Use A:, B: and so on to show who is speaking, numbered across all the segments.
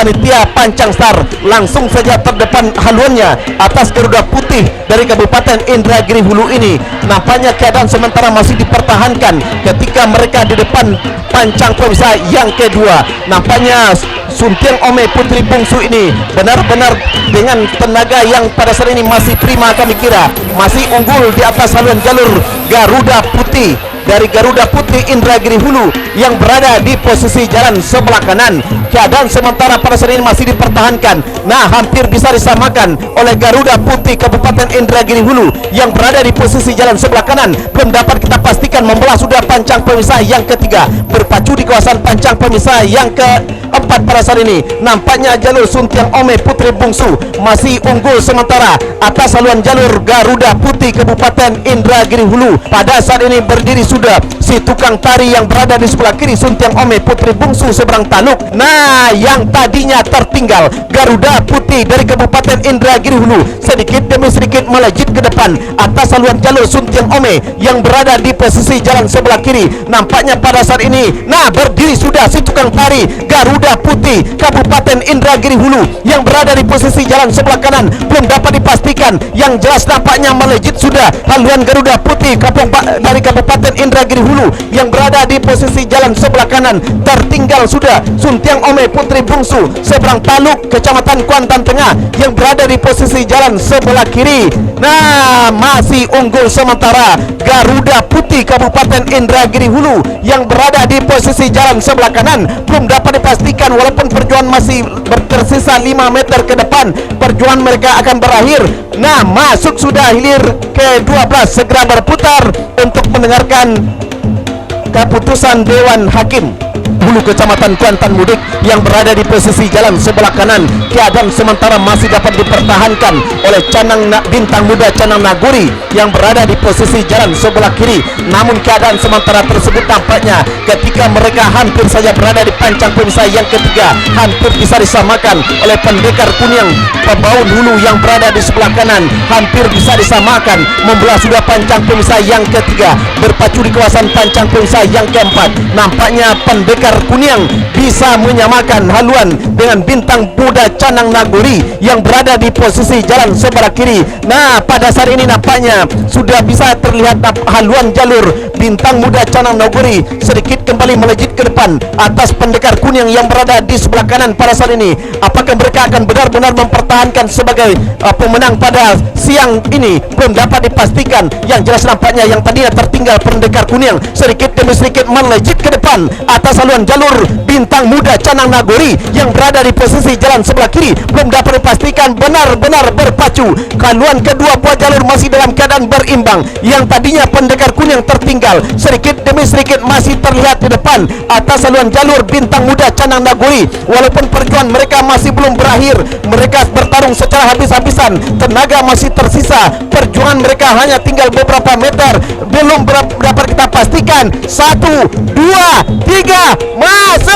A: panitia Pancang Star. Langsung saja terdepan haluannya atas Garuda Putih dari Kabupaten Indragiri Hulu ini. Nampaknya keadaan sementara masih dipertahankan ketika mereka di depan pancang pemirsa yang kedua. Nampaknya Suntiang Ome Putri Bungsu ini benar-benar dengan tenaga yang pada saat ini masih prima, kami kira masih unggul di atas haluan jalur Garuda Putih dari Garuda Putih Indragiri Hulu yang berada di posisi jalan sebelah kanan. Keadaan sementara pada saat ini masih dipertahankan. Nah, hampir bisa disamakan oleh Garuda Putih Kabupaten Indragiri Hulu yang berada di posisi jalan sebelah kanan. Belum dapat kita pastikan membelah sudah pancang pemisah yang ketiga, berpacu di kawasan pancang pemisah yang keempat pada saat ini. Nampaknya jalur Suntiang Ome Putri Bungsu masih unggul sementara atas haluan jalur Garuda Putih Kabupaten Indragiri Hulu. Pada saat ini berdiri sudah si tukang tari yang berada di sebelah kiri Suntiang Ome Putri Bungsu seberang taluk. Nah, yang tadinya tertinggal Garuda Putih dari Kabupaten Indragiri Hulu sedikit demi sedikit melejit ke depan atas haluan jalur Suntiang Ome yang berada di posisi jalan sebelah kiri. Nampaknya pada saat ini, nah, berdiri sudah si tukang tari Garuda Putih Kabupaten Indragiri Hulu yang berada di posisi jalan sebelah kanan. Belum dapat dipastikan, yang jelas nampaknya melejit sudah haluan Garuda Putih dari Kabupaten Indragiri Hulu yang berada di posisi jalan sebelah kanan. Tertinggal sudah Suntiang Ome Putri Bungsu seberang taluk Kecamatan Kuantan Tengah yang berada di posisi jalan sebelah kiri. Nah, masih unggul sementara Garuda Putih Kabupaten Indragiri Hulu yang berada di posisi jalan sebelah kanan. Belum dapat dipastikan, walaupun perjuangan masih tersisa 5 meter ke depan, perjuangan mereka akan berakhir. Nah, masuk sudah hilir ke-12, segera berputar untuk mendengarkan keputusan Dewan Hakim Hulu Kecamatan Kuantan Mudik yang berada di posisi jalan sebelah kanan. Keadaan sementara masih dapat dipertahankan oleh bintang muda Canang Naguri yang berada di posisi jalan sebelah kiri. Namun keadaan sementara tersebut tampaknya ketika mereka hampir saja berada di pancang pemisah yang ketiga, hampir bisa disamakan oleh Pendekar Kuning Pembaun Hulu yang berada di sebelah kanan. Hampir bisa disamakan membelah sudah pancang pemisah yang ketiga, berpacu di kawasan pancang pemisah yang keempat. Nampaknya Pendekar Kuning bisa menyamakan haluan dengan bintang muda Canang Naguri yang berada di posisi jalan sebelah kiri. Nah, pada saat ini nampaknya sudah bisa terlihat haluan jalur bintang muda Canang Naguri sedikit kembali melejit ke depan atas Pendekar Kuning yang berada di sebelah kanan pada saat ini. Apakah mereka akan benar-benar mempertahankan sebagai pemenang pada siang ini? Belum dapat dipastikan. Yang jelas nampaknya yang tadinya tertinggal Pendekar Kuning sedikit demi sedikit melejit ke depan atas haluan jalur bintang muda Canang Naguri yang berada di posisi jalan sebelah kiri. Belum dapat dipastikan, benar-benar berpacu. Haluan kedua buah jalur masih dalam keadaan berimbang. Yang tadinya Pendekar Kuning tertinggal sedikit demi sedikit masih terlihat di depan atas haluan jalur bintang muda Canang Naguri. Walaupun perjuangan mereka masih belum berakhir, mereka bertarung secara habis-habisan, tenaga masih tersisa, perjuangan mereka hanya tinggal beberapa meter. Belum dapat kita pastikan. 1, 2, 3, masuk!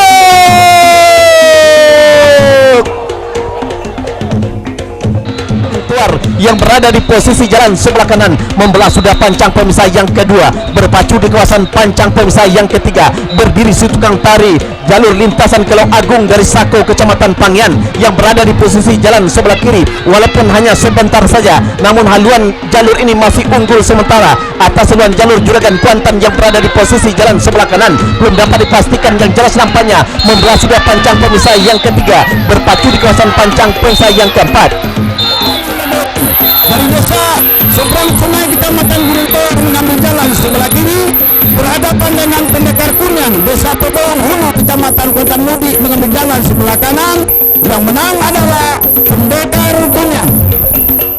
A: Yang berada di posisi jalan sebelah kanan membelah sudah pancang pemisah yang kedua, berpacu di kawasan pancang pemisah yang ketiga, berdiri si tukang tari jalur lintasan Kelau Agung dari Sako Kecamatan Pangyan yang berada di posisi jalan sebelah kiri. Walaupun hanya sebentar saja, namun haluan jalur ini masih unggul sementara atas haluan jalur Juragan Kuantan yang berada di posisi jalan sebelah kanan. Belum dapat dipastikan, yang jelas nampaknya membelah sudah pancang pemisah yang ketiga, berpacu di kawasan pancang pemisah yang keempat.
B: Dari desa seberang sungai Kecamatan Gunung Tor mengambil jalan sebelah kiri berhadapan dengan Pendekar Kuning Desa Pembaun Hulu Kecamatan Kuantan Mudik mengambil jalan sebelah kanan. Yang menang adalah Pendekar Kuning.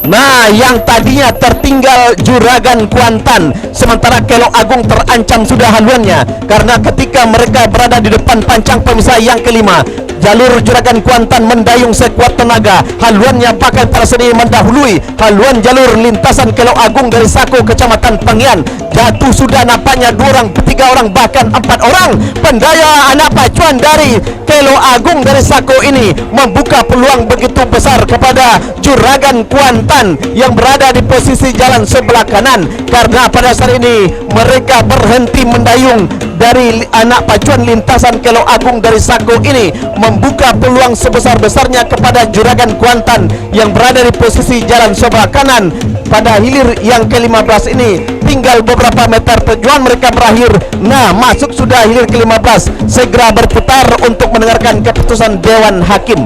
A: Nah, yang tadinya tertinggal Juragan Kuantan, sementara Kelau Agung terancam sudah haluannya karena ketika mereka berada di depan pancang pemisah yang kelima, jalur Juragan Kuantan mendayung sekuat tenaga. Haluannya pakai terseni mendahului haluan jalur lintasan Kelau Agung dari Sako Kecamatan Pangyan. Jatuh sudah nampaknya 2 orang, 3 orang, bahkan 4 orang. Pendaya anak pacuan dari Kelau Agung dari Sako ini membuka peluang begitu besar kepada Juragan Kuantan yang berada di posisi jalan sebelah kanan, karena pada saat ini mereka berhenti mendayung dari anak pacuan lintasan Kelo Agung dari Sako ini membuka peluang sebesar-besarnya kepada Juragan Kuantan yang berada di posisi jalan sebelah kanan pada hilir yang ke-15 ini. Tinggal beberapa meter tujuan mereka berakhir. Nah, masuk sudah hilir ke-15. Segera berputar untuk mendengarkan keputusan Dewan Hakim.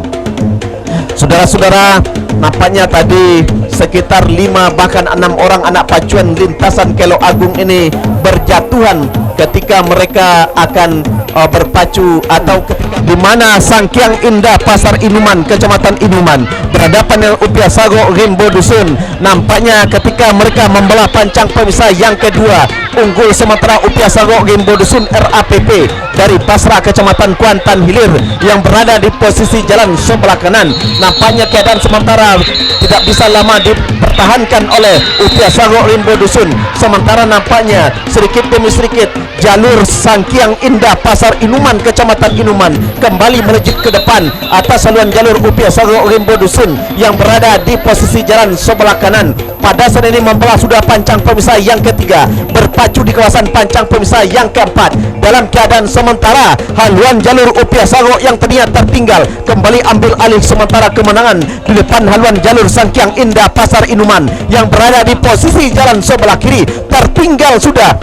A: Saudara-saudara, nampaknya tadi sekitar 5 bahkan 6 orang anak pacuan lintasan Kelo Agung ini berjatuhan ketika mereka akan berpacu atau ketika di mana Sangkiang Indah Pasar Inuman, Kecamatan Inuman berhadapan dengan Upia Sago Rimbo Dusun. Nampaknya ketika mereka membelah pancang pemisah yang kedua, unggul sementara Upia Sago Rimbo Dusun RAPP dari Pasrah Kecamatan Kuantan Hilir yang berada di posisi jalan sebelah kanan. Nampaknya keadaan sementara tidak bisa lama dipertahankan oleh Upia Sago Rimbo Dusun. Sementara nampaknya sedikit demi sedikit jalur Sangkiang Indah Pasar Inuman, Kecamatan Inuman kembali melejit ke depan atas saluran jalur Upia Sago Rimbo Dusun yang berada di posisi jalan sebelah kanan. Pada saat ini membelah sudah pancang pemisah yang ketiga, berpacu di kawasan pancang pemisah yang keempat. Dalam keadaan sementara, haluan jalur Upia Sago yang tadinya tertinggal kembali ambil alih sementara kemenangan di depan haluan jalur Sangkiang Indah Pasar Inuman yang berada di posisi jalan sebelah kiri. Tertinggal sudah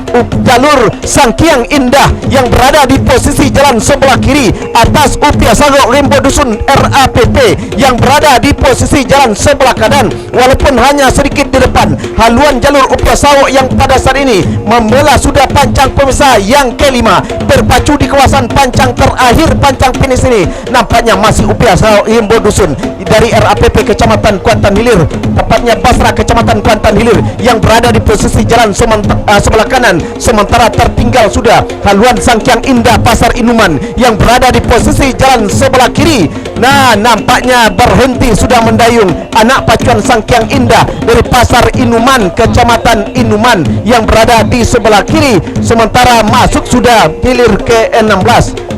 A: jalur Sangkiang Indah yang berada di posisi jalan sebelah kiri atas Upia Sago Rimbo Dusun RAPP yang berada di posisi jalan sebelah kanan. Walaupun hanya sedikit di depan haluan jalur Upia Sago yang pada saat ini membelah sudah pancang pemisah yang kelima, berpacu di kawasan pancang terakhir pancang finish ini. Nampaknya masih Upia Sago Rimbo Dusun dari RAPP Kecamatan Kuantan Hilir, tepatnya Pasrah Kecamatan Kuantan Hilir yang berada di posisi jalan sebelah kanan. Sementara tertinggal sudah haluan Sangkiang Indah Pasar Inuman yang berada di posisi jalan sebelah kiri. Nah, nampaknya berhenti sudah mendayung anak pacuan Sangkiang Indah dari Pasar Inuman, Kecamatan Inuman yang berada di sebelah kiri. Sementara masuk sudah hilir ke-16.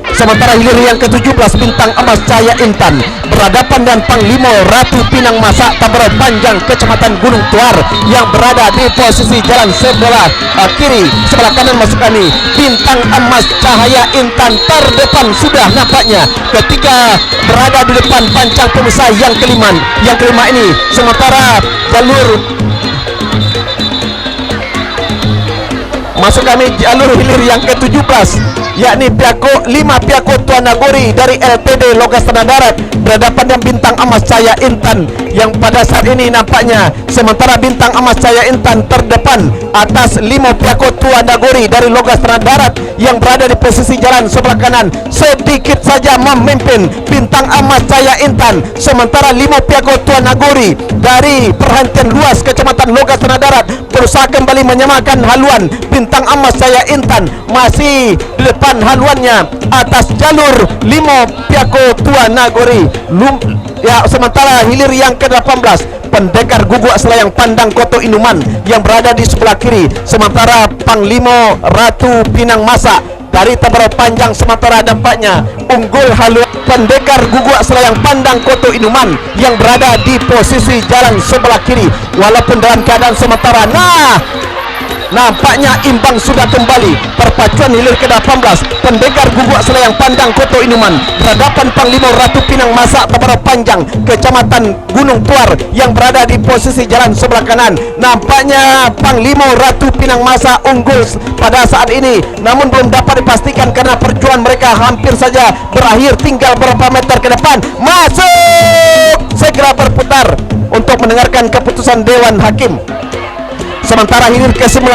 A: Sementara hilir yang ke-17 Bintang Emas Cahaya Intan berhadapan dengan Panglima Ratu Pinang Masak Tabarai Panjang, Kecamatan Gunung Tuar yang berada di posisi jalan sebelah kiri. Sebelah kanan masuk ini Bintang Emas Cahaya Intan terdepan sudah nampaknya ketika berada di depan pancang pemisah yang kelima ini. Sementara jalur masuk kami jalur hilir yang ke-17 yakni Piako 5 Piako Tuan Nagori dari LTD Logas Tanah Darat berhadapan dengan Bintang Emas Cahaya Intan yang pada saat ini nampaknya sementara Bintang Emas Cahaya Intan terdepan atas 5 Piako Tuan Nagori dari Logas Tanah Darat yang berada di posisi jalan sebelah kanan sedikit saja memimpin Bintang Emas Cahaya Intan. Sementara 5 Piako Tuan Nagori dari Perhentian Luas Kecamatan Logas Tanah Darat berusaha kembali menyamakan haluan Bintang Emas Cahaya Intan masih di depan haluannya atas jalur 5 Piako Tuan Nagori. Sementara hilir yang ke-18 Pendekar Guguk Selayang Pandang Koto Inuman yang berada di sebelah kiri. Sementara Panglima Ratu Pinang Masak dari Tabarai Panjang sementara nampaknya unggul haluan Pendekar Guguk Selayang Pandang Koto Inuman yang berada di posisi jalan sebelah kiri. Walaupun dalam keadaan sementara, nampaknya imbang sudah kembali. Perpacuan hilir ke-18 Pendekar Guguk Selayang Pandang Koto Inuman berhadapan Panglima Ratu Pinang Masak Tabarai Panjang, Kecamatan Gunung Tuar yang berada di posisi jalan sebelah kanan. Nampaknya Panglima Ratu Pinang Masak unggul pada saat ini, namun belum dapat dipastikan karena perjuangan mereka hampir saja berakhir, tinggal beberapa meter ke depan. Masuk, segera berputar untuk mendengarkan keputusan Dewan Hakim. Sementara hilir ke-19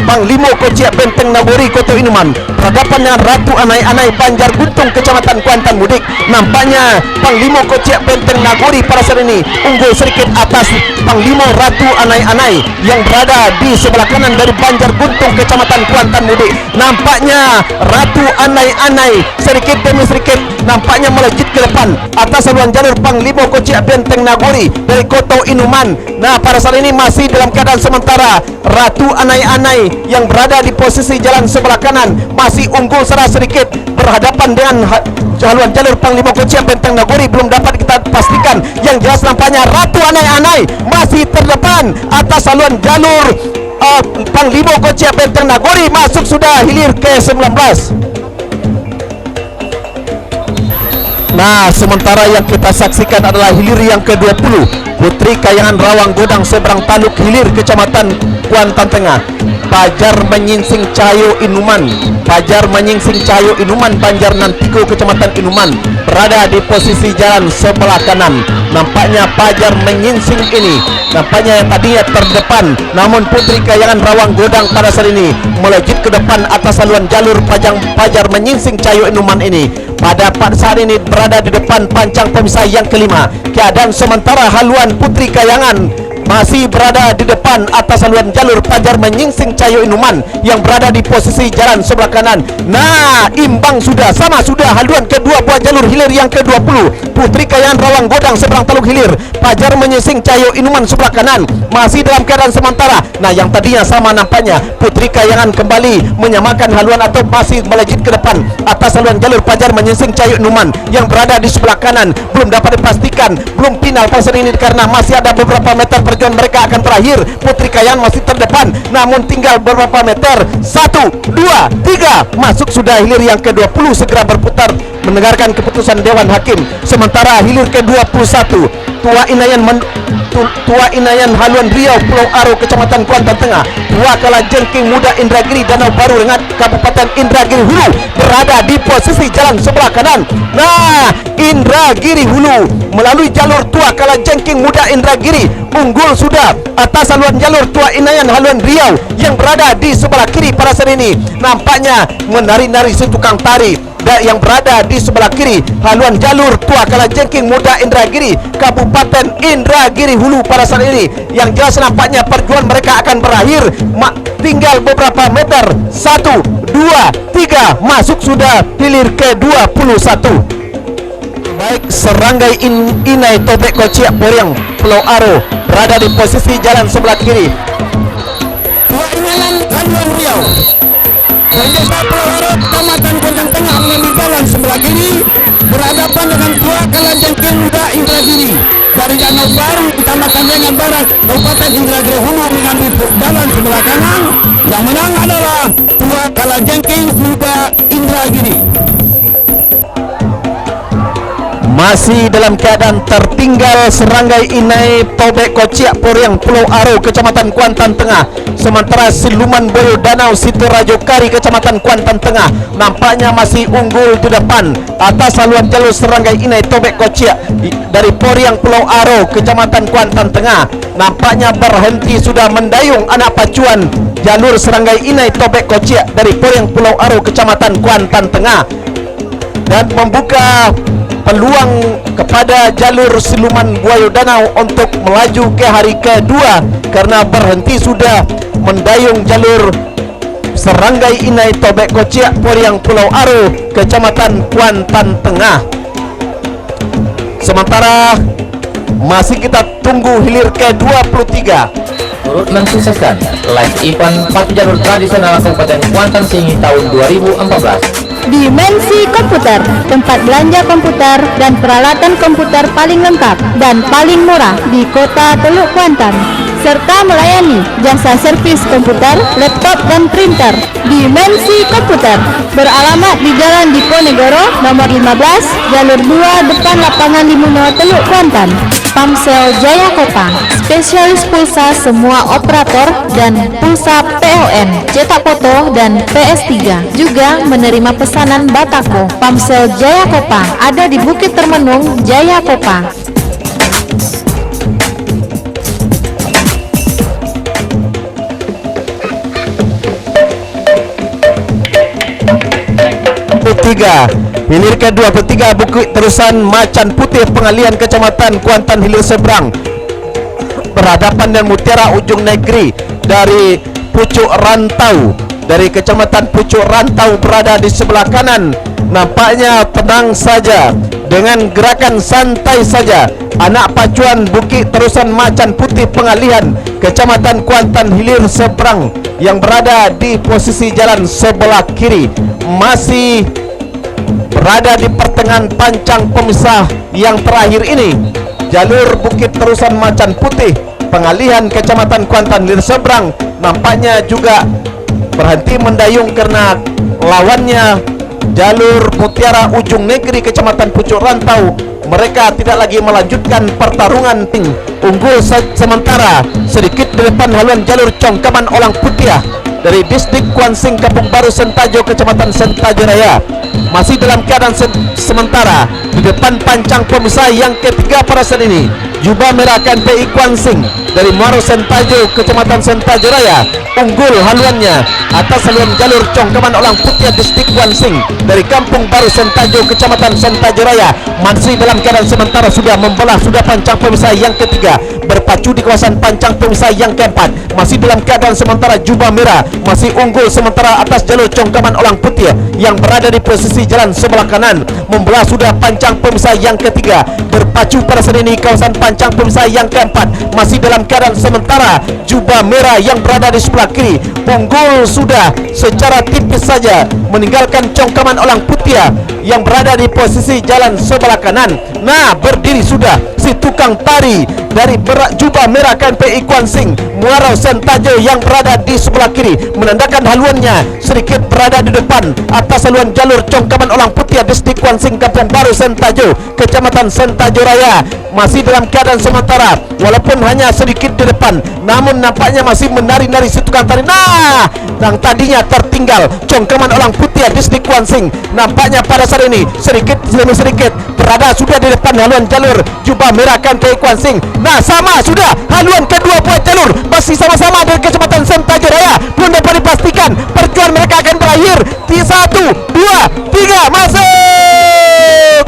A: Panglima Kociak Benteng Nagori Koto Inuman berhadapan dengan Ratu Anai-Anai Banjar Guntung Kecamatan Kuantan Mudik. Nampaknya Panglima Kociak Benteng Nagori pada saat ini unggul sedikit atas Panglima Ratu Anai-Anai yang berada di sebelah kanan dari Banjar Guntung Kecamatan Kuantan Mudik. Nampaknya Ratu Anai-Anai sedikit demi sedikit nampaknya melejit ke depan atas saluran jalur Panglima Kociak Benteng Nagori dari Koto Inuman. Nah, pada saat ini masih dalam keadaan sementara Ratu Anai-Anai yang berada di posisi jalan sebelah kanan masih unggul secara sedikit berhadapan dengan haluan jalur Panglima Kociak Benteng Nagori belum dapat kita pastikan. Yang jelas nampaknya Ratu Anai-Anai masih terdepan atas saluan jalur Panglima Kocik Benteng Nagori masuk sudah hilir ke 19. Nah, sementara yang kita saksikan adalah hilir yang ke-20 Putri Kayangan Rawang Godang seberang Taluk Hilir Kecamatan Kuantan Tengah. Pajar menyingsing Cahyo Inuman, Pajar menyingsing Cahyo Inuman Banjarnan Tigo Kecamatan Inuman berada di posisi jalan sebelah kanan. Nampaknya Pajar menyingsing ini, nampaknya yang tadinya terdepan, namun Putri Kayangan Rawang Godang pada saat ini melejit ke depan atas saluan jalur Pajar menyingsing Cahyo Inuman ini. Pada saat ini berada di depan pancang pemisah yang kelima. Keadaan sementara haluan Putri Kayangan masih berada di depan atas saluan jalur Pajar menyingsing Cahyo Inuman yang berada di posisi jalan sebelah kanan. Nah, imbang sudah, sama sudah haluan kedua buah jalur hilir yang ke-20 Putri Kayangan Rawang Godang seberang Taluk Hilir, Pajar menyingsing Cahyo Inuman sebelah kanan masih dalam keadaan sementara. Nah, yang tadinya sama nampaknya Putri Kayangan kembali menyamakan haluan atau masih melejit ke depan atas saluan jalur Pajar menyingsing Cahyo Inuman yang berada di sebelah kanan. Belum dapat dipastikan, belum final pasal ini karena masih ada beberapa meter perjuangan mereka akan terakhir. Putri Kayangan masih terdepan, namun tinggal beberapa meter. 1, 2, 3 masuk sudah hilir yang ke-20 segera berputar mendengarkan keputusan Dewan Hakim. Sementara hilir ke-21 Tua Inayan Haluan Riau Pulau Aro Kecamatan Kuantan Tengah, Tua Kalajengking Muda Indragiri Danau Baru dengan Kabupaten Indragiri Hulu berada di posisi jalan sebelah kanan. Nah, Indragiri Hulu melalui jalur Tua Kalajengking Muda Indragiri unggul sudah atas saluan jalur Tua Inayan Haluan Riau yang berada di sebelah kiri pada saat ini. Nampaknya menari-nari setukang tari yang berada di sebelah kiri haluan jalur Tua Kalajengking Muda Indragiri Kabupaten Indragiri Hulu pada saat ini. Yang jelas nampaknya perjuangan mereka akan berakhir, tinggal beberapa meter. 1, 2, 3 masuk sudah hilir ke-21. Baik, Seranggai Inai Tobek Kociak Periang Pulau Aro berada di posisi jalan sebelah kiri.
B: Tua Inayan Haluan Riau Desa Pulau Aro Kecamatan Kuantan Tengah mengambil jalan sebelah kiri berhadapan dengan Tua Kalajengking Muda Indragiri. Dari Danau Baru Kecamatan Lengan Barat Kabupaten Indragiri Hulu mengambil jalan sebelah kanan. Yang menang adalah Tua Kalajengking Muda Indragiri.
A: Masih dalam keadaan tertinggal Seranggai Inai Tobek Kociak Periang Pulau Aro Kecamatan Kuantan Tengah. Sementara Siluman Boyo Danau Sidorajo Kari Kecamatan Kuantan Tengah nampaknya masih unggul di depan atas saluan jalur Seranggai Inai Tobek Kociak dari Periang Pulau Aro Kecamatan Kuantan Tengah. Nampaknya berhenti sudah mendayung anak pacuan jalur Seranggai Inai Tobek Kociak dari Periang Pulau Aro Kecamatan Kuantan Tengah dan membuka peluang kepada jalur Siluman Buaya Danau untuk melaju ke hari kedua karena berhenti sudah mendayung jalur Seranggai Inai Tobek Kociak Periang Pulau Aro Kecamatan Kuantan Tengah. Sementara masih kita tunggu hilir ke-23.
C: Turut mensukseskan live event Patu Jalur Tradisional Kabupaten Kuantan Singi tahun 2014.
D: Dimensi Komputer, tempat belanja komputer dan peralatan komputer paling lengkap dan paling murah di kota Teluk Kuantan, serta melayani jasa servis komputer, laptop dan printer. Dimensi Komputer beralamat di Jalan Diponegoro nomor 15, jalur 2 depan lapangan Limuno, Teluk Kuantan. Pamsel Jaya Kota, spesialis pulsa semua operator dan pulsa PON, cetak foto dan PS3. Juga menerima pesanan Batako. Pamsel Jaya Kota ada di Bukit Termenung, Jaya Kota.
A: Hilir ke-23 Bukit Terusan Macan Putih Pengalian Kecamatan Kuantan Hilir Seberang berhadapan dengan Mutiara Ujung Negeri dari Pucuk Rantau. Dari Kecamatan Pucuk Rantau berada di sebelah kanan. Nampaknya tenang saja dengan gerakan santai saja anak pacuan Bukit Terusan Macan Putih Pengalihan Kecamatan Kuantan Hilir Seberang yang berada di posisi jalan sebelah kiri masih berada di pertengahan pancang pemisah yang terakhir ini. Jalur Bukit Terusan Macan Putih pengalihan Kecamatan Kuantan di seberang nampaknya juga berhenti mendayung karena lawannya jalur Mutiara Ujung Negeri Kecamatan Pucuk Rantau mereka tidak lagi melanjutkan pertarungan. Unggul sementara sedikit di depan haluan jalur Congkaman Olang Putiah dari distrik Kuansing Kampung Baru Sentajo Kecamatan Sentajo Raya masih dalam keadaan sementara di depan pancang pemisah yang ketiga pada saat ini. Jubah merah KNPI Kuansing dari Muaro Sentajo Kecamatan Sentajo Raya unggul haluannya atas haluan jalur Congkaman Olang Putiah distrik Kuansing dari Kampung Baru Sentajo Kecamatan Sentajo Raya masih dalam keadaan sementara sudah membelah sudah pancang pemisah yang ketiga berpacu di kawasan pancang pemisah yang keempat masih dalam keadaan sementara jubah merah masih unggul sementara atas jalur Congkaman Olang Putiah yang berada di posisi jalan sebelah kanan membelah sudah pancang pemisah yang ketiga berpacu pada saat ini kawasan pancang pemisah yang keempat masih dalam keadaan sementara jubah merah yang berada di sebelah kiri unggul sudah secara tipis saja meninggalkan Congkaman Olang Putiah yang berada di posisi jalan sebelah kanan. Nah, berdiri sudah si tukang tari dari jubah merah KNPI Kuansing Muaro Sentajo yang berada di sebelah kiri menandakan haluannya sedikit berada di depan atas haluan jalur Congkaman Olang Putiah distrik Kuansing Kampung Baru Sentajo Kecamatan Sentajo Raya masih dalam keadaan sementara walaupun hanya sedikit di depan namun nampaknya masih menari-nari si tukang tari. Nah, yang tadinya tertinggal Congkaman Olang Putiah distrik Kuansing nampaknya pada saat ini sedikit demi sedikit berada sudah di depan haluan jalur jubah merah KNPI Kuansing. Nah, sama sudah haluan kedua buah jalur masih sama-sama dari Kecamatan Sentajo Raya belum dapat dipastikan perjuangan mereka akan berakhir di 1, 2, 3 masuk.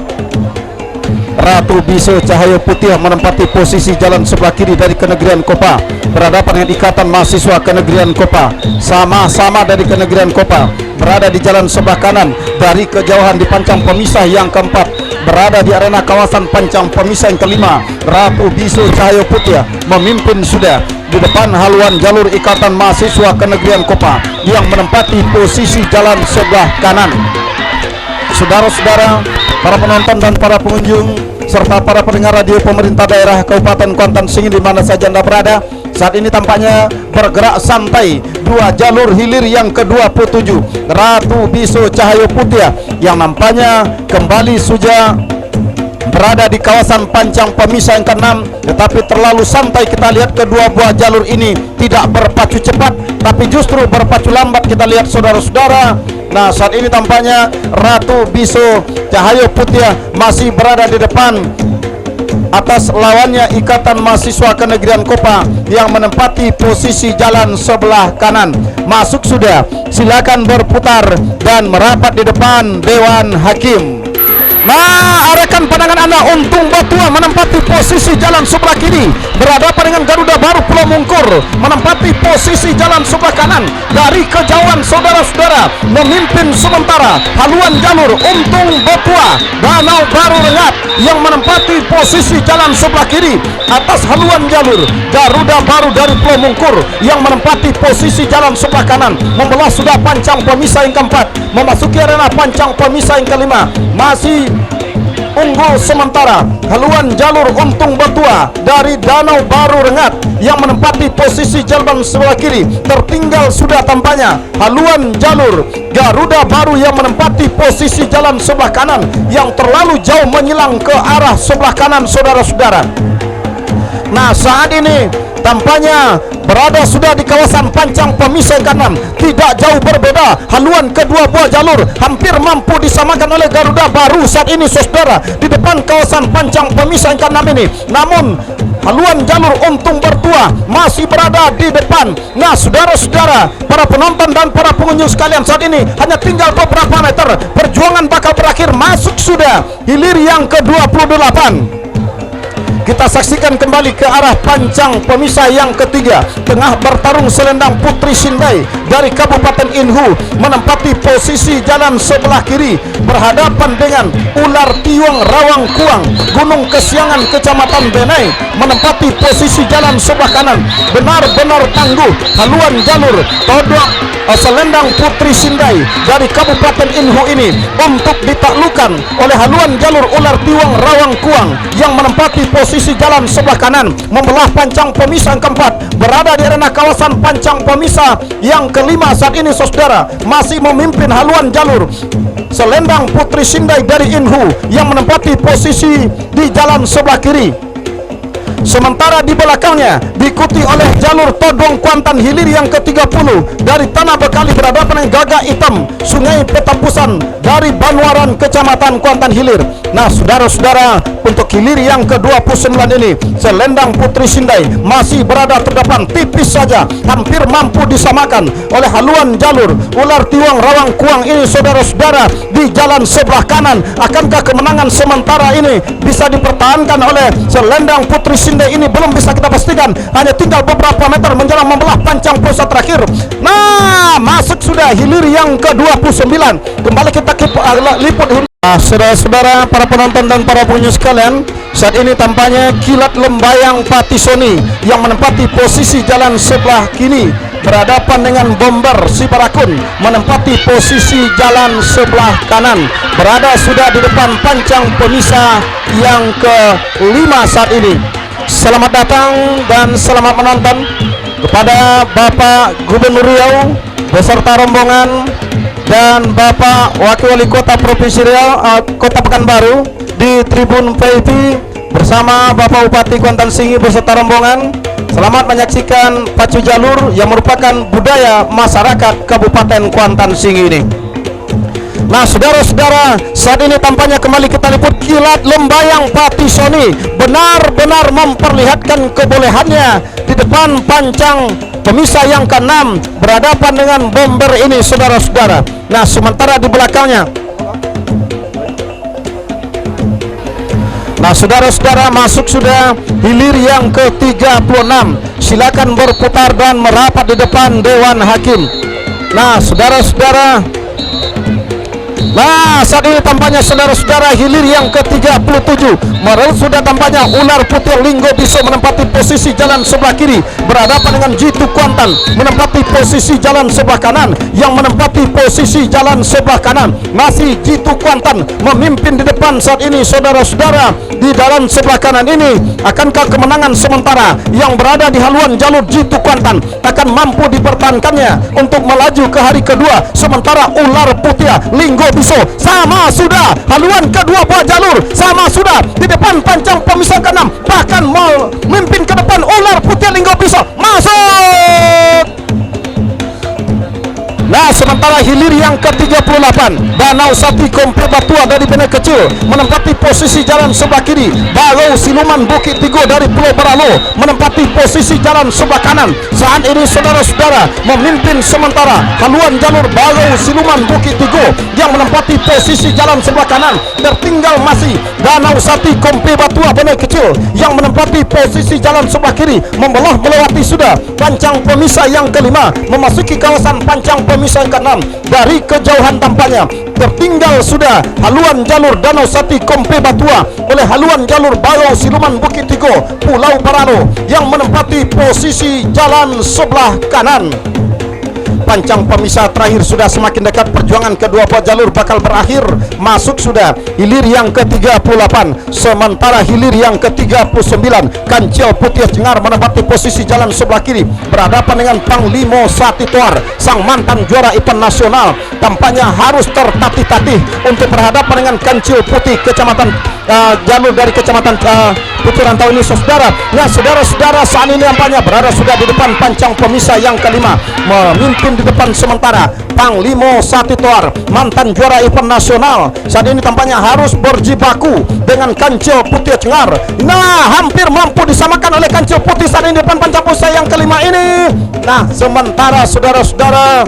B: Ratu Biso Cahaya Putih menempati posisi jalan sebelah kiri dari Kenegrian Kopa berhadapan dengan Ikatan Mahasiswa Kenegrian Kopa sama-sama dari Kenegrian Kopa berada di jalan sebelah kanan dari kejauhan di pancang pemisah yang keempat berada di arena kawasan pancang pemisah yang kelima. Ratu Biso Cahaya Putih memimpin sudah di depan haluan jalur Ikatan Mahasiswa Kenegrian Kopa yang menempati posisi jalan sebelah kanan. Saudara-saudara, para penonton dan para pengunjung serta para pendengar radio pemerintah daerah Kabupaten Kuantan Sengi di mana saja Anda berada, saat ini tampaknya bergerak santai dua jalur hilir yang ke-27 Ratu Biso Cahaya Putih yang nampaknya kembali sudah berada di kawasan pancang pemisah yang ke-6 tetapi terlalu santai. Kita lihat kedua buah jalur ini tidak berpacu cepat tapi justru berpacu lambat kita lihat saudara-saudara. Nah, saat ini tampaknya Ratu Biso Cahaya Putih masih berada di depan atas lawannya Ikatan Mahasiswa Kenegrian Kopa yang menempati posisi jalan sebelah kanan. Masuk sudah, silakan berputar dan merapat di depan Dewan Hakim. Nah, arahkan pandangan Anda, Untung Batua menempati posisi jalan sebelah kiri berhadapan dengan Garuda Baru Pulau Mungkur menempati posisi jalan sebelah kanan. Dari kejauhan saudara-saudara memimpin sementara haluan jalur Untung Batua Danau Baru Rengat yang menempati posisi jalan sebelah kiri atas haluan jalur Garuda Baru dari Pulau Mungkur yang menempati posisi jalan sebelah kanan membelah sudah pancang pemisah yang keempat memasuki arena pancang pemisah yang kelima. Masih unggul sementara haluan jalur Untung Batua dari Danau Baru Rengat yang menempati posisi jalan sebelah kiri. Tertinggal sudah tampaknya haluan jalur Garuda Baru yang menempati posisi jalan sebelah kanan yang terlalu jauh menyilang ke arah sebelah kanan saudara-saudara. Nah, saat ini tampaknya berada sudah di kawasan pancang pemisah ke-6, tidak jauh berbeda haluan kedua buah jalur hampir mampu disamakan oleh Garuda Baru saat ini saudara di depan kawasan pancang pemisah ke-6 ini. Namun haluan jalur Untung Batua masih berada di depan. Nah, saudara-saudara, para penonton dan para pengunjung sekalian, saat ini hanya tinggal beberapa meter perjuangan bakal berakhir. Masuk sudah hilir yang ke-28. Kita saksikan kembali ke arah pancang pemisah yang ketiga. Tengah bertarung selendang Putri Sindai dari Kabupaten Inhu menempati posisi jalan sebelah kiri berhadapan dengan Ular Tiwang Rawang Kuang Gunung Kesiangan Kecamatan Benai menempati posisi jalan sebelah kanan. Benar-benar tangguh haluan jalur Todok
A: selendang Putri Sindai dari Kabupaten Inhu ini untuk ditaklukkan oleh haluan jalur Ular Tiwang Rawang Kuang yang menempati posisi jalan sebelah kanan membelah pancang pemisah yang keempat, berada di arena kawasan pancang pemisah yang kelima saat ini saudara, masih memimpin haluan jalur selendang Putri Sindai dari Inhu yang menempati posisi di jalan sebelah kiri. Sementara di belakangnya diikuti oleh jalur Todong Kuantan Hilir yang ke-30 dari Tanah Bekali berhadapan dengan Gagak Hitam Sungai Petapusan dari Banwaran Kecamatan Kuantan Hilir. Nah saudara-saudara, untuk hilir yang ke-29 ini selendang Putri Sindai masih berada terdepan, tipis saja, hampir mampu disamakan oleh haluan jalur Ular Tiwang Rawang Kuang ini saudara-saudara di jalan sebelah kanan. Akankah kemenangan sementara ini bisa dipertahankan oleh selendang Putri Sindai ini? Belum bisa kita pastikan, hanya tinggal beberapa meter menjelang membelah pancang pusat terakhir. Nah masuk sudah hilir yang ke-29. Kembali kita liput saudara-saudara, para penonton dan para pengunjung sekalian, saat ini tampaknya Kilat Lembayang Patisoni yang menempati posisi jalan sebelah kiri berhadapan dengan Bomber Sibarakun menempati posisi jalan sebelah kanan, berada sudah di depan pancang pemisah yang ke-5 saat ini. Selamat datang dan selamat menonton kepada Bapak Gubernur Riau beserta rombongan dan Bapak Wakil Wali Kota Provinsi Riau Kota Pekanbaru di Tribun VIP bersama Bapak Bupati Kuantan Singi beserta rombongan. Selamat menyaksikan pacu jalur yang merupakan budaya masyarakat Kabupaten Kuantan Singi ini. Nah saudara-saudara, saat ini tampaknya kembali kita liput Kilat Lembayang Patisoni benar-benar memperlihatkan kebolehannya di depan pancang pemisah yang ke-6 berhadapan dengan Bomber ini saudara-saudara. Nah sementara di belakangnya, nah saudara-saudara, masuk sudah hilir yang ke-36. Silakan berputar dan merapat di depan Dewan Hakim. Nah saudara-saudara, nah saat ini tampaknya saudara-saudara hilir yang ke-37 merel sudah tampaknya Ular Putih Linggo Biso menempati posisi jalan sebelah kiri berhadapan dengan Jitu Kuantan menempati posisi jalan sebelah kanan. Yang menempati posisi jalan sebelah kanan masih Jitu Kuantan memimpin di depan saat ini saudara-saudara. Di dalam sebelah kanan ini, akankah kemenangan sementara yang berada di haluan jalur Jitu Kuantan akan mampu dipertahankannya untuk melaju ke hari kedua, sementara Ular Putih Linggo Biso sama sudah haluan kedua buah jalur, sama sudah di depan pancang pemisah ke-6, bahkan memimpin ke depan Ular Putih Linggo Biso masuk. Nah sementara hilir yang ke-38 Danau Sati Kompe Batua dari Benek Kecil menempati posisi jalan sebelah kiri. Balau Siluman Bukit Tigo dari Pulau Beralo menempati posisi jalan sebelah kanan. Saat ini saudara-saudara memimpin sementara haluan jalur Balau Siluman Bukit Tigo yang menempati posisi jalan sebelah kanan. Tertinggal masih Danau Sati Kompe Batua Benek Kecil yang menempati posisi jalan sebelah kiri, melewati sudah pancang pemisah yang ke-5, memasuki kawasan pancang pemisah yang ke-6. Dari kejauhan tampaknya tertinggal sudah haluan jalur Danau Sati Kompe Batua oleh haluan jalur Balau Siluman Bukit Tigo Pulau Paralo yang menempati posisi jalan sebelah kanan. Pancang pemisah terakhir sudah semakin dekat, perjuangan kedua buah jalur bakal berakhir. Masuk sudah hilir yang ke-38, sementara hilir yang ke-39 Kancil Putih Cengar menempati posisi jalan sebelah kiri berhadapan dengan Panglimo Satitoar, sang mantan juara event nasional. Tampaknya harus tertatih-tatih untuk berhadapan dengan Kancil Putih Kecamatan jalur dari Kecamatan Putih Rantau ini saudara. Nah saudara-saudara, saat ini nampaknya berada sudah di depan pancang pemisah yang ke-5, memimpin di depan sementara Panglimo Satitoar, mantan juara event nasional. Saat ini tampaknya harus berjibaku dengan Kancil Putih Cengar. Nah hampir mampu disamakan oleh Kancil Putih saat ini di depan pancang pemisah yang ke-5 ini. Nah sementara saudara-saudara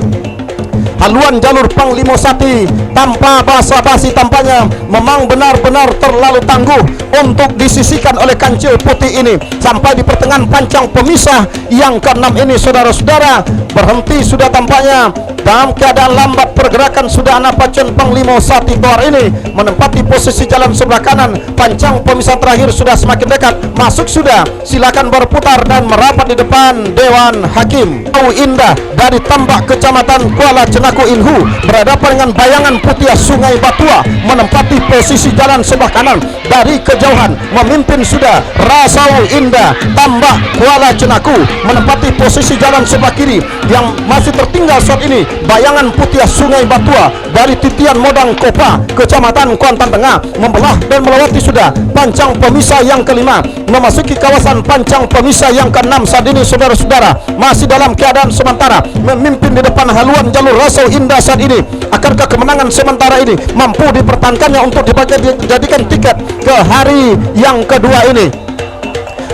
A: haluan jalur Panglima Sati tanpa basa-basi tampaknya memang benar-benar terlalu tangguh untuk disisihkan oleh kancil putih ini sampai di pertengahan pancang pemisah yang ke-6 ini. Saudara-saudara, berhenti sudah tampaknya dalam keadaan lambat pergerakan sudah anak pacun Panglima Sati Toar ini menempati posisi jalan sebelah kanan. Pancang pemisah terakhir sudah semakin dekat, masuk sudah, silakan berputar dan merapat di depan Dewan Hakim. Indah dari Tambak Kecamatan Kuala Cenaku Inhu berhadapan dengan bayangan putih Sungai Batua menempati posisi jalan sebelah kanan. Dari kejauhan memimpin sudah Rasau Indah Tambak Kuala Cenaku menempati posisi jalan sebelah kiri. Yang masih tertinggal saat ini bayangan putih Sungai Batua dari Titian Modang Kopa Kecamatan Kuantan Tengah membelah dan melewati sudah pancang pemisah yang ke-5 memasuki kawasan pancang pemisah yang ke-6 saat ini. Saudara-saudara, masih dalam keadaan sementara memimpin di depan haluan jalur Rasau Indah saat ini. Akankah kemenangan sementara ini mampu dipertahankannya untuk dijadikan tiket ke hari yang kedua ini?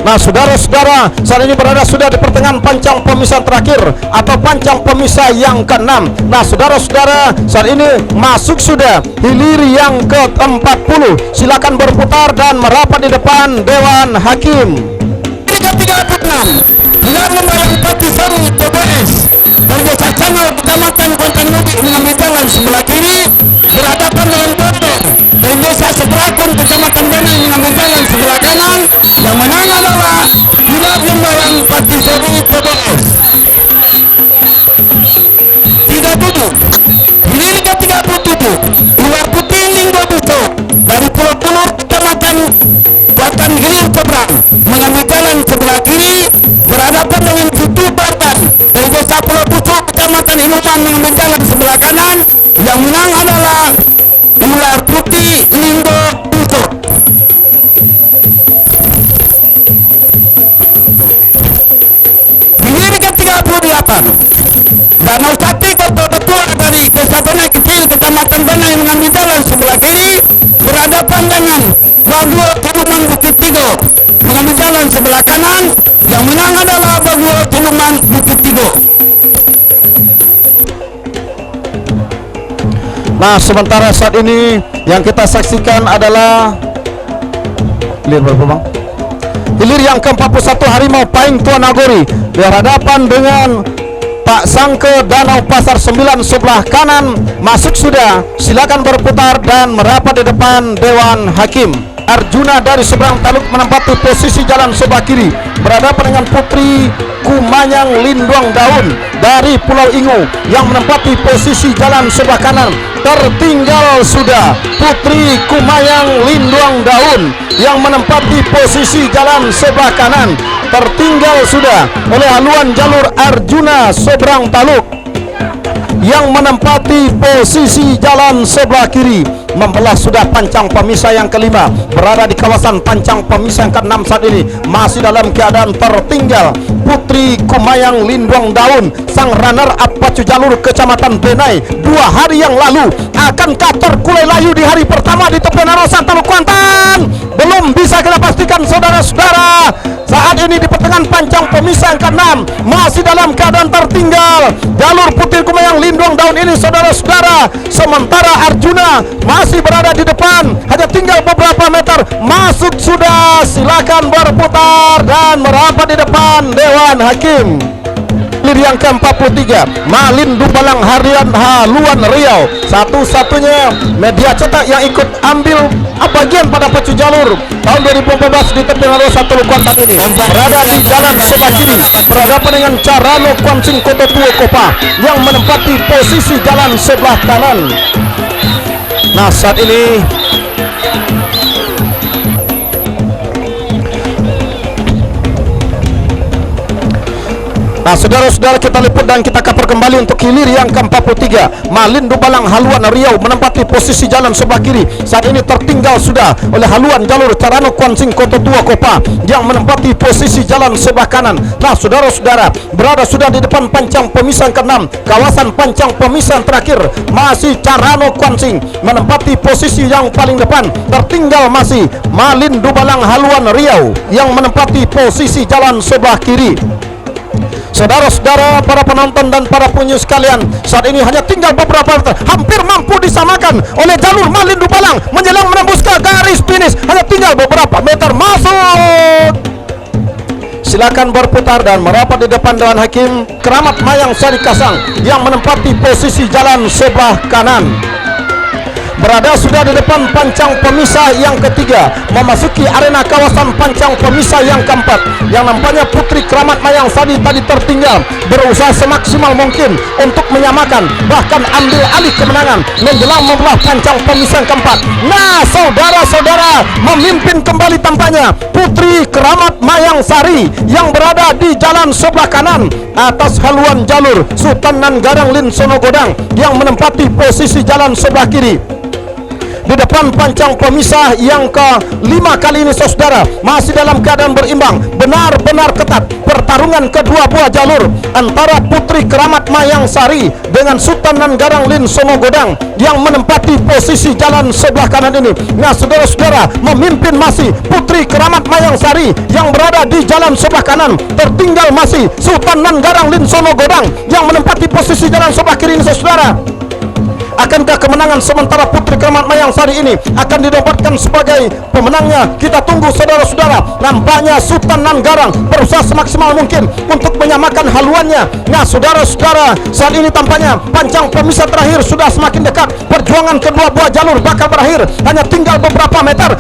A: Nah, saudara-saudara, saat ini berada sudah di pertengahan pancang pemisah terakhir atau pancang pemisah yang ke-6. Nah, saudara-saudara, saat ini masuk sudah hilir yang ke-40. Silakan berputar dan merapat di depan Dewan Hakim.
B: 336 dengan membayang Pati Sari TBS dari Desa Canol Kecamatan Kuantan Mudik mengambil jalan sebelah kiri berhadapan dengan Bondo dari Desa Seberakun Kecamatan Benang mengambil jalan sebelah kanan. Yang menang adalah tidak membayang Pati Sari TBS. 37 hilir ke 37 luar putih Linggo Buso dari Pulau Punur Kecamatan Kuantan Hilir Seberang mengambil jalan sebelah kiri berhadapan dengan Putu Bartan dari Desa Pulau Buso Kecamatan Inuman mengambil jalan sebelah kanan. Yang menang adalah ular putih Linggo Buso. Hilir ke 38 Danau Sati Kota Ketua dari Desa Benai Kecil Kecamatan Benai mengambil jalan sebelah kiri berhadapan dengan Bagua Tuluman Bukit Tigo mengambil jalan sebelah kanan. Yang menang adalah Bagua Tuluman Bukit Tigo.
A: Nah, sementara saat ini yang kita saksikan adalah hilir berapa bang? Hilir yang ke-41 Harimau Paing Tuan Nagori berhadapan dengan Pak Sangke Danau Pasar 9 sebelah kanan. Masuk sudah, silakan berputar dan merapat di depan Dewan Hakim. Arjuna dari Seberang Taluk menempati posisi jalan sebelah kiri berhadapan dengan Putri Kumanyang Linduang Daun dari Pulau Ingu yang menempati posisi jalan sebelah kanan. Tertinggal sudah Putri Kumanyang Linduang Daun yang menempati posisi jalan sebelah kanan. Tertinggal sudah oleh haluan jalur Arjuna Seberang Taluk yang menempati posisi jalan sebelah kiri. Membelah sudah pancang pemisah yang ke-5 berada di kawasan pancang pemisah yang ke-6 saat ini masih dalam keadaan tertinggal. Putri Kumayang Linduang Daun sang runner up pacu jalur Kecamatan Benai 2 hari yang lalu akankah terkulai layu di hari pertama di tepi Narosan Taluk Kuantan? Belum bisa kita pastikan saudara-saudara. Saat ini di pertengahan pancang pemisah yang ke-6 masih dalam keadaan tertinggal jalur Putri Kumayang Linduang Daun ini saudara-saudara. Sementara Arjuna masih berada di depan, hanya tinggal beberapa meter. Masuk sudah, silakan berputar dan merapat di depan Dewan Hakim. Hilir yang ke-43 Malin Dubalang Harian Haluan Riau, satu-satunya media cetak yang ikut ambil bagian pada pacu jalur tahun 2014 di tepi Narosan Taluk Kuantan ini berada di jalan sebelah kiri berhadapan dengan Carano Kuansing Kota Tua Kopa yang menempati posisi jalan sebelah kanan. Nah, saat ini Nah, saudara-saudara, kita liput dan kita kapar kembali untuk hilir yang ke-43. Malin Dubalang Haluan Riau menempati posisi jalan sebelah kiri. Saat ini tertinggal sudah oleh haluan jalur Carano Kuansing Kota Tua Kopa yang menempati posisi jalan sebelah kanan. Nah, saudara-saudara, berada sudah di depan pancang pemisah ke-6. Kawasan pancang pemisah terakhir masih Carano Kuansing menempati posisi yang paling depan. Tertinggal masih Malin Dubalang Haluan Riau yang menempati posisi jalan sebelah kiri. Saudara-saudara, para penonton dan para pengunjung sekalian, saat ini hanya tinggal beberapa meter, hampir mampu disamakan oleh jalur Malin Dupalang menjelang menembus ke garis finish. Hanya tinggal beberapa meter masuk. Silakan berputar dan merapat di depan Dewan Hakim Keramat Mayang Sari Kasang yang menempati posisi jalan sebelah kanan. Berada sudah di depan pancang pemisah yang ketiga, memasuki arena kawasan pancang pemisah yang keempat. Yang nampaknya Putri Keramat Mayang Sari tadi tertinggal, berusaha semaksimal mungkin untuk menyamakan, bahkan ambil alih kemenangan menjelang membelah pancang pemisah yang keempat. Nah, saudara-saudara, memimpin kembali tampaknya Putri Keramat Mayang Sari yang berada di jalan sebelah kanan atas haluan jalur Sultan Nanggarang Lin Sono Godang yang menempati posisi jalan sebelah kiri. Di depan pancang pemisah yang ke-5 kali ini, saudara, masih dalam keadaan berimbang, benar-benar ketat pertarungan kedua buah jalur antara Putri Keramat Mayang Sari dengan Sultan Nanggarang Lin Sono Godang yang menempati posisi jalan sebelah kanan ini. Nah, saudara-saudara, memimpin masih Putri Keramat Mayang Sari yang berada di jalan sebelah kanan. Tertinggal masih Sultan Nanggarang Lin Sono Godang yang menempati posisi jalan sebelah kiri ini, saudara. Akankah kemenangan sementara Putri Keramat Mayang Sari ini akan didapatkan sebagai pemenangnya? Kita tunggu, saudara-saudara. Nampaknya Sultan Nanggarang berusaha semaksimal mungkin untuk menyamakan haluannya. Nah, saudara-saudara, saat ini tampaknya pancang pemisah terakhir sudah semakin dekat. Perjuangan kedua buah jalur bakal berakhir. Hanya tinggal beberapa meter